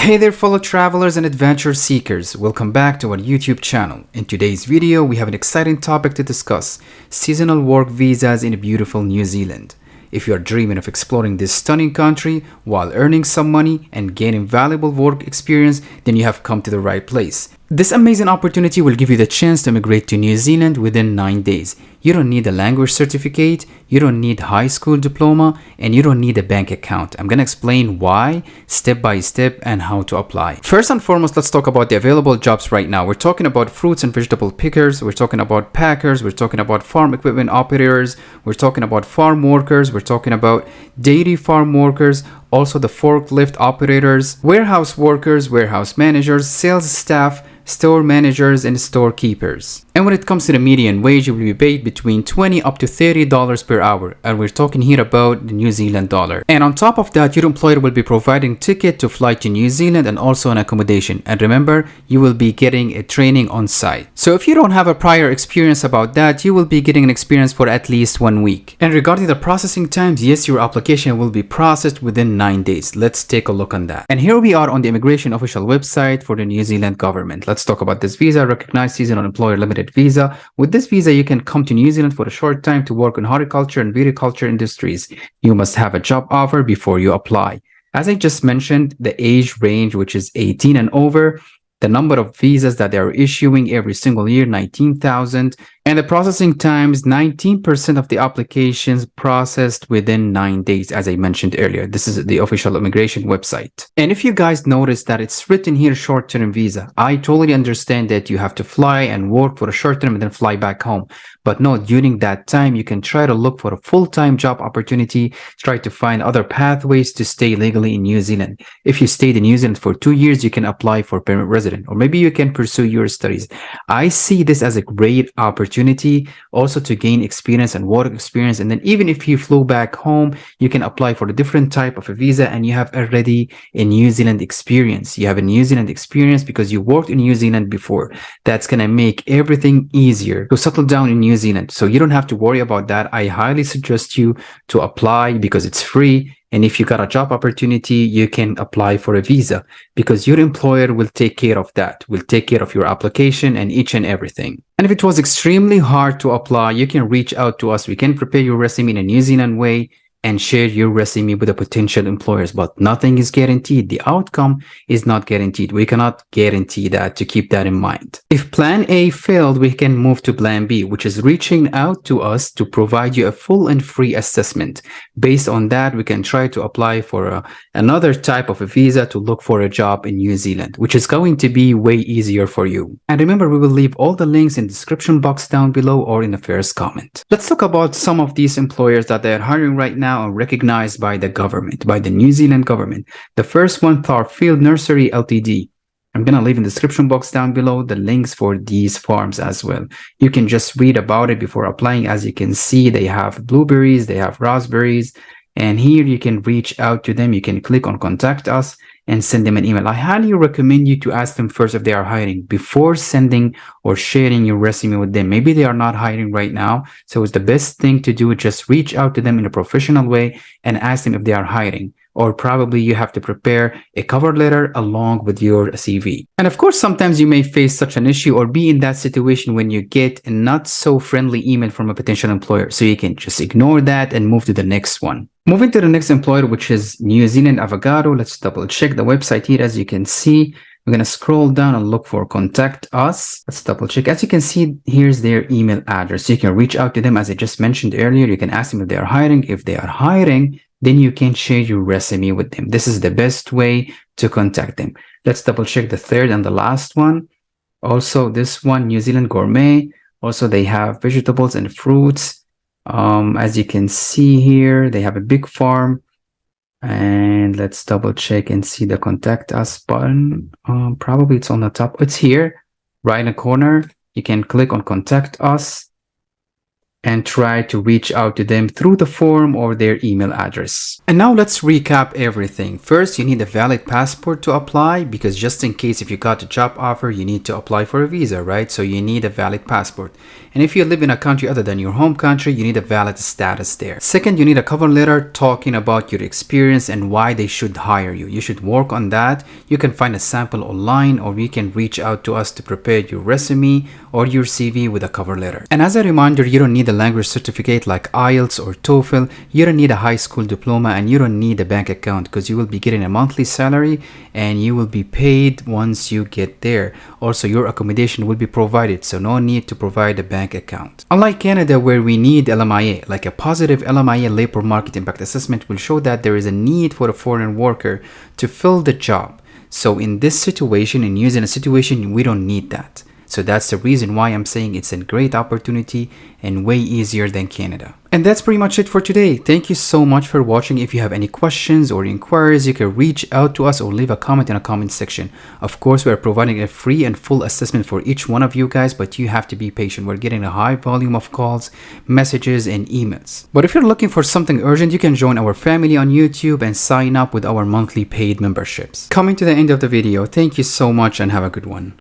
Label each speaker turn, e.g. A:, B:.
A: Hey there fellow travelers and adventure seekers, welcome back to our YouTube channel. In today's video, we have an exciting topic to discuss: seasonal work visas in beautiful New Zealand. If you are dreaming of exploring this stunning country while earning some money and gaining valuable work experience, then you have come to the right place. This amazing opportunity will give you the chance to immigrate to New Zealand within 9 days. You don't need a language certificate, you don't need high school diploma, and you don't need a bank account. I'm gonna explain why, step by step, and how to apply. First and foremost, let's talk about the available jobs right now. We're talking about fruits and vegetable pickers, we're talking about packers, we're talking about farm equipment operators, we're talking about farm workers, we're talking about dairy farm workers, also the forklift operators, warehouse workers, warehouse managers, sales staff, store managers, and storekeepers. And when it comes to the median wage, you will be paid between $20 up to $30 per hour, and we're talking here about the New Zealand dollar. And on top of that, your employer will be providing ticket to fly to New Zealand and also an accommodation. And remember, you will be getting a training on site. So if you don't have a prior experience about that, you will be getting an experience for at least 1 week. And regarding the processing times, yes, your application will be processed within 9 days. Let's take a look on that. And here we are on the immigration official website for the New Zealand government. Let's talk about this visa: recognized seasonal employer limited visa. With this visa, you can come to New Zealand for a short time to work in horticulture and viticulture industries. You must have a job offer before you apply. As I just mentioned, the age range, which is 18 and over, the number of visas that they are issuing every single year, 19,000, and the processing times, 19% of the applications processed within 9 days, as I mentioned earlier. This is the official immigration website. And if you guys notice that it's written here short-term visa, I totally understand that you have to fly and work for a short term and then fly back home. But no, during that time, you can try to look for a full-time job opportunity, try to find other pathways to stay legally in New Zealand. If you stayed in New Zealand for 2 years, you can apply for permanent resident, or maybe you can pursue your studies. I see this as a great opportunity also to gain experience and work experience. And then even if you flew back home, you can apply for a different type of a visa and you have already a New Zealand experience. You have a New Zealand experience because you worked in New Zealand before. That's going to make everything easier to settle down in New Zealand. So you don't have to worry about that. I highly suggest you to apply because it's free. And if you got a job opportunity, you can apply for a visa because your employer will take care of that, will take care of your application and each and everything. And if it was extremely hard to apply, you can reach out to us. We can prepare your resume in a New Zealand way and share your resume with the potential employers, but nothing is guaranteed. The outcome is not guaranteed. We cannot guarantee that, to keep that in mind. If plan A failed, we can move to plan B, which is reaching out to us to provide you a full and free assessment. Based on that, we can try to apply for another type of a visa to look for a job in New Zealand, which is going to be way easier for you. And remember, we will leave all the links in the description box down below or in the first comment. Let's talk about some of these employers that they're hiring right now are recognized by the government, by the New Zealand government. The first one, Tharfield Nursery Ltd. I'm going to leave in the description box down below the links for these farms as well. You can just read about it before applying. As you can see, they have blueberries, they have raspberries, and here you can reach out to them. You can click on contact us and send them an email. I highly recommend you to ask them first if they are hiring before sending or sharing your resume with them. Maybe they are not hiring right now, so it's the best thing to do. Just reach out to them in a professional way and ask them if they are hiring. Or probably you have to prepare a cover letter along with your CV. And of course, sometimes you may face such an issue or be in that situation when you get a not so friendly email from a potential employer. So you can just ignore that and move to the next one. Moving to the next employer, which is New Zealand Avocado. Let's double check the website here. As you can see, we're going to scroll down and look for contact us. Let's double check. As you can see, here's their email address. You can reach out to them. As I just mentioned earlier, you can ask them if they are hiring. If they are hiring, then you can share your resume with them. This is the best way to contact them. Let's double check the third and the last one. Also, this one, New Zealand Gourmet. Also, they have vegetables and fruits. As you can see here, they have a big farm. And let's double check and see the contact us button. Probably it's on the top. It's here, right in the corner. You can click on contact us. and try to reach out to them through the form or their email address. And now let's recap everything. First, you need a valid passport to apply, because just in case if you got a job offer, you need to apply for a visa, right? So you need a valid passport. And if you live in a country other than your home country, you need a valid status there. Second, you need a cover letter talking about your experience and why they should hire you. You should work on that. You can find a sample online, or you can reach out to us to prepare your resume or your CV with a cover letter. And as a reminder, you don't need a language certificate like IELTS or TOEFL. You don't need a high school diploma, and you don't need a bank account, because you will be getting a monthly salary and you will be paid once you get there. Also, your accommodation will be provided, so no need to provide a bank account. Unlike Canada, where we need LMIA, like a positive LMIA labor market impact assessment will show that there is a need for a foreign worker to fill the job. So in this situation, in using a situation, we don't need that. So that's the reason why I'm saying it's a great opportunity and way easier than Canada. And that's pretty much it for today. Thank you so much for watching. If you have any questions or inquiries, you can reach out to us or leave a comment in a comment section. Of course, we are providing a free and full assessment for each one of you guys, but you have to be patient. We're getting a high volume of calls, messages, and emails. But if you're looking for something urgent, you can join our family on YouTube and sign up with our monthly paid memberships. Coming to the end of the video, thank you so much and have a good one.